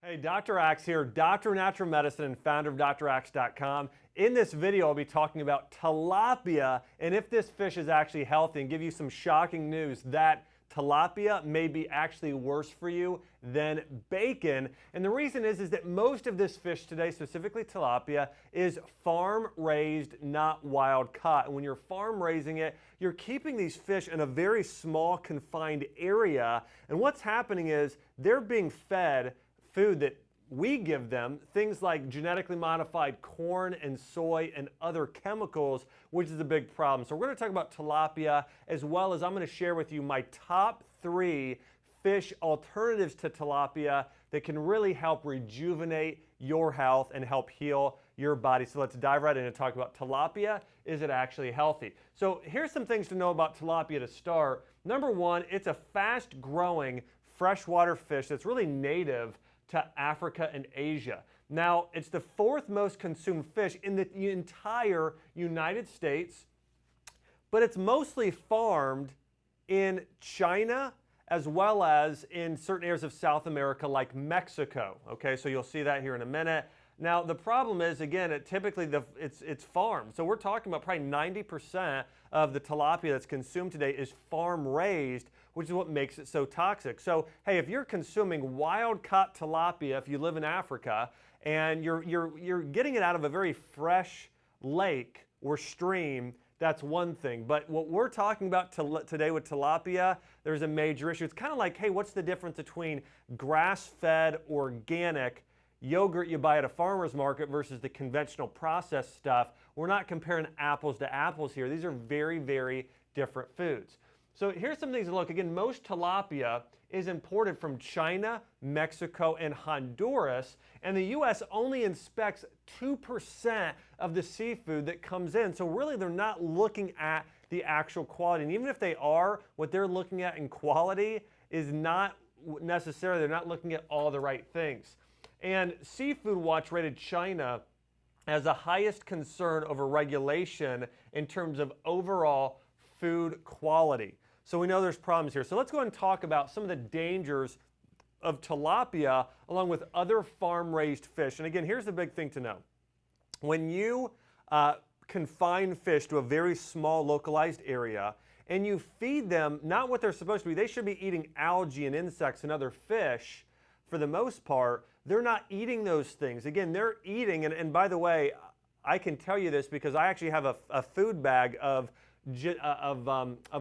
Hey, Dr. Axe here, Doctor of Natural Medicine and founder of draxe.com. In this video, I'll be talking about tilapia and if this fish is actually healthy, and give you some shocking news that tilapia may be actually worse for you than bacon. And the reason is that most of this fish today, specifically tilapia, is farm raised, not wild caught. And when you're farm raising it, you're keeping these fish in a very small confined area. And what's happening is they're being fed food that we give them, things like genetically modified corn and soy and other chemicals, which is a big problem. So we're going to talk about tilapia, as well as I'm going to share with you my top 3 fish alternatives to tilapia that can really help rejuvenate your health and help heal your body. So let's dive right in and talk about tilapia. Is it actually healthy? So here's some things to know about tilapia to start. Number one, it's a fast-growing freshwater fish that's really native to Africa and Asia. Now, it's the 4th most consumed fish in the entire United States, but it's mostly farmed in China as well as in certain areas of South America like Mexico. Okay, so you'll see that here in a minute. Now, the problem is, again, it's farmed. So we're talking about probably 90% of the tilapia that's consumed today is farm raised, which is what makes it so toxic. So, hey, if you're consuming wild-caught tilapia, if you live in Africa, and you're getting it out of a very fresh lake or stream, that's one thing. But what we're talking about today with tilapia, there's a major issue. It's kind of like, hey, what's the difference between grass-fed, organic yogurt you buy at a farmer's market versus the conventional processed stuff? We're not comparing apples to apples here. These are very, very different foods. So here's some things to look. Again, most tilapia is imported from China, Mexico, and Honduras, and the U.S. only inspects 2% of the seafood that comes in. So really, they're not looking at the actual quality. And even if they are, what they're looking at in quality is not necessarily, they're not looking at all the right things. And Seafood Watch rated China as the highest concern over regulation in terms of overall food quality. So we know there's problems here. So let's go ahead and talk about some of the dangers of tilapia along with other farm-raised fish. And again, here's the big thing to know. When you confine fish to a very small localized area and you feed them not what they're supposed to be, they should be eating algae and insects and other fish for the most part. They're not eating those things. Again, they're eating, and by the way, I can tell you this because I actually have a food bag of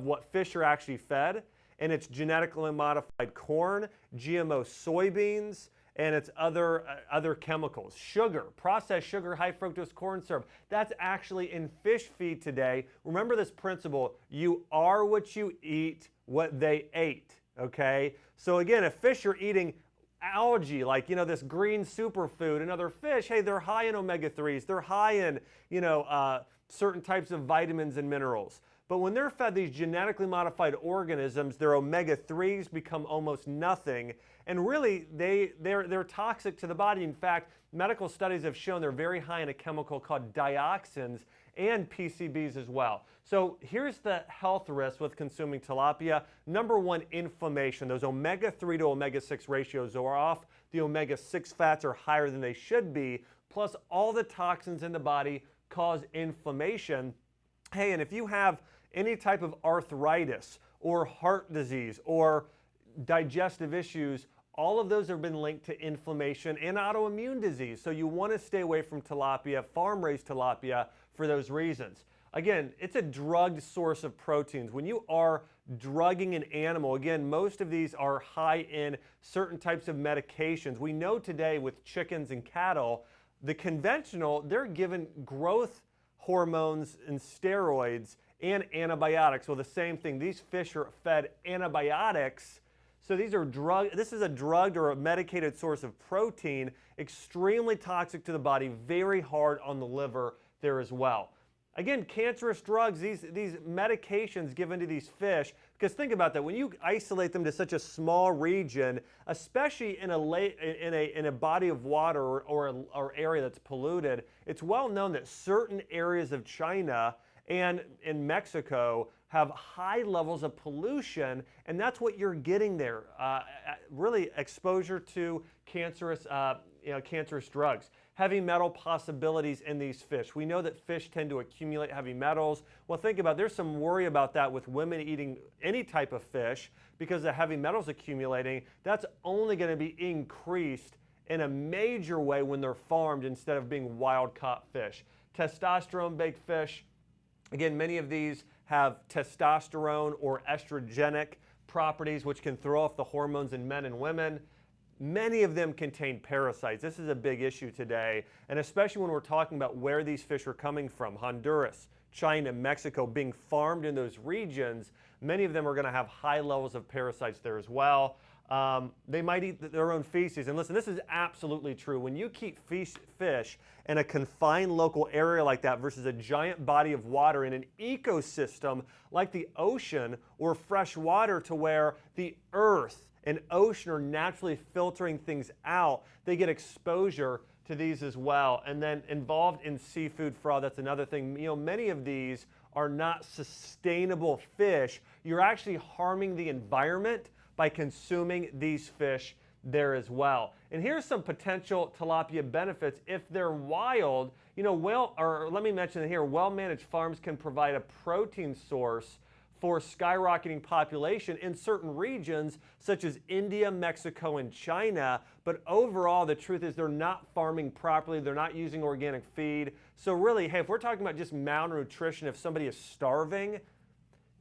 what fish are actually fed, and it's genetically modified corn, GMO soybeans, and it's other chemicals. Sugar, processed sugar, high fructose corn syrup, that's actually in fish feed today. Remember this principle, you are what you eat, what they ate, okay? So again, if fish are eating algae, like, this green superfood, and other fish, hey, they're high in omega-3s, they're high in, certain types of vitamins and minerals. But when they're fed these genetically modified organisms, their omega-3s become almost nothing, and really they're toxic to the body. In fact, medical studies have shown they're very high in a chemical called dioxins and PCBs as well. So here's the health risk with consuming tilapia. Number one, inflammation. Those omega-3 to omega-6 ratios are off. The omega-6 fats are higher than they should be. Plus, all the toxins in the body cause inflammation. Hey, and if you have any type of arthritis or heart disease or digestive issues, all of those have been linked to inflammation and autoimmune disease. So you want to stay away from tilapia, farm-raised tilapia, for those reasons. Again, it's a drugged source of proteins. When you are drugging an animal, again, most of these are high in certain types of medications. We know today with chickens and cattle, the conventional, they're given growth hormones and steroids and antibiotics. Well, the same thing. These fish are fed antibiotics. So this is a drugged or a medicated source of protein, extremely toxic to the body, very hard on the liver there as well. Again, cancerous drugs, these medications given to these fish, because think about that, when you isolate them to such a small region, especially in a body of water or area that's polluted, it's well known that certain areas of China and in Mexico have high levels of pollution, and that's what you're getting there. Really exposure to cancerous, cancerous drugs. Heavy metal possibilities in these fish. We know that fish tend to accumulate heavy metals. Well, think about it. There's some worry about that with women eating any type of fish because the heavy metals accumulating. That's only going to be increased in a major way when they're farmed instead of being wild-caught fish. Testosterone-baked fish, again, many of these have testosterone or estrogenic properties which can throw off the hormones in men and women. Many of them contain parasites. This is a big issue today, and especially when we're talking about where these fish are coming from, Honduras, China, Mexico, being farmed in those regions, many of them are going to have high levels of parasites there as well. They might eat their own feces. And listen, this is absolutely true. When you keep fish in a confined local area like that versus a giant body of water in an ecosystem like the ocean or fresh water to where the earth and ocean are naturally filtering things out, they get exposure to these as well. And then involved in seafood fraud, that's another thing. Many of these are not sustainable fish. You're actually harming the environment by consuming these fish there as well. And here's some potential tilapia benefits if they're wild. Let me mention here, well-managed farms can provide a protein source for skyrocketing population in certain regions such as India, Mexico, and China. But overall, the truth is they're not farming properly. They're not using organic feed. So really, hey, if we're talking about just malnutrition, if somebody is starving,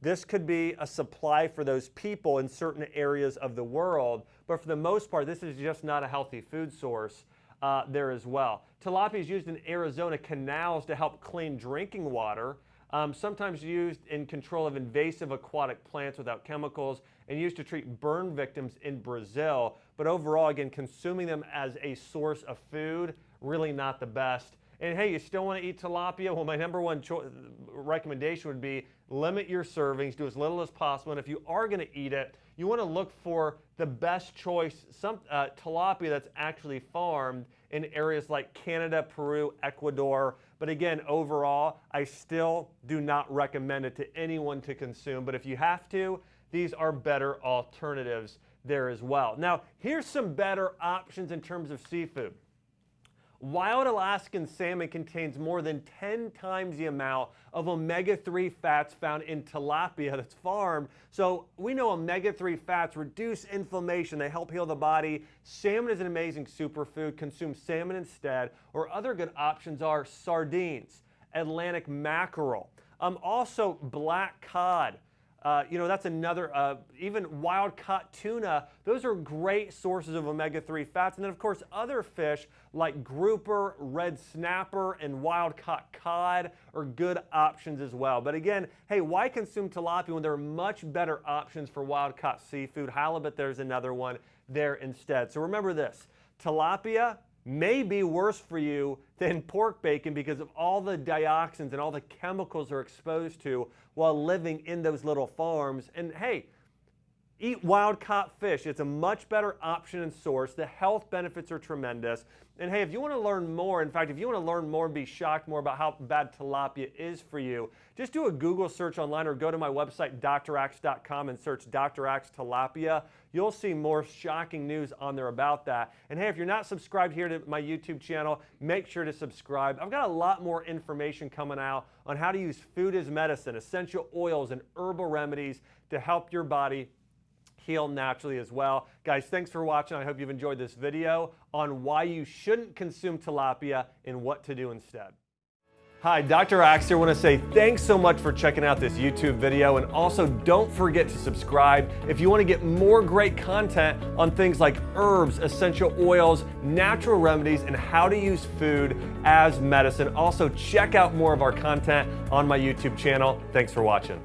this could be a supply for those people in certain areas of the world. But for the most part, this is just not a healthy food source there as well. Tilapia is used in Arizona canals to help clean drinking water. Sometimes used in control of invasive aquatic plants without chemicals, and used to treat burn victims in Brazil. But overall, again, consuming them as a source of food, really not the best. And hey, you still want to eat tilapia? Well, my number one recommendation would be limit your servings, do as little as possible. And if you are going to eat it, you want to look for the best choice, some tilapia that's actually farmed in areas like Canada, Peru, Ecuador. But again, overall, I still do not recommend it to anyone to consume. But if you have to, these are better alternatives there as well. Now, here's some better options in terms of seafood. Wild Alaskan salmon contains more than 10 times the amount of omega-3 fats found in tilapia that's farmed. So we know omega-3 fats reduce inflammation. They help heal the body. Salmon is an amazing superfood. Consume salmon instead. Or other good options are sardines, Atlantic mackerel, also black cod. That's another, even wild-caught tuna, those are great sources of omega-3 fats. And then, of course, other fish like grouper, red snapper, and wild-caught cod are good options as well. But again, hey, why consume tilapia when there are much better options for wild-caught seafood? Halibut, there's another one there instead. So remember this, tilapia may be worse for you than pork bacon because of all the dioxins and all the chemicals they're exposed to while living in those little farms. And hey, eat wild-caught fish. It's a much better option and source. The health benefits are tremendous. And hey, if you want to learn more, in fact, if you want to learn more and be shocked more about how bad tilapia is for you, just do a Google search online or go to my website, drax.com, and search Dr. Axe tilapia. You'll see more shocking news on there about that. And hey, if you're not subscribed here to my YouTube channel, make sure to subscribe. I've got a lot more information coming out on how to use food as medicine, essential oils, and herbal remedies to help your body heal naturally as well. Guys, thanks for watching. I hope you've enjoyed this video on why you shouldn't consume tilapia and what to do instead. Hi, Dr. Axe here. I want to say thanks so much for checking out this YouTube video, and also don't forget to subscribe if you want to get more great content on things like herbs, essential oils, natural remedies, and how to use food as medicine. Also, check out more of our content on my YouTube channel. Thanks for watching.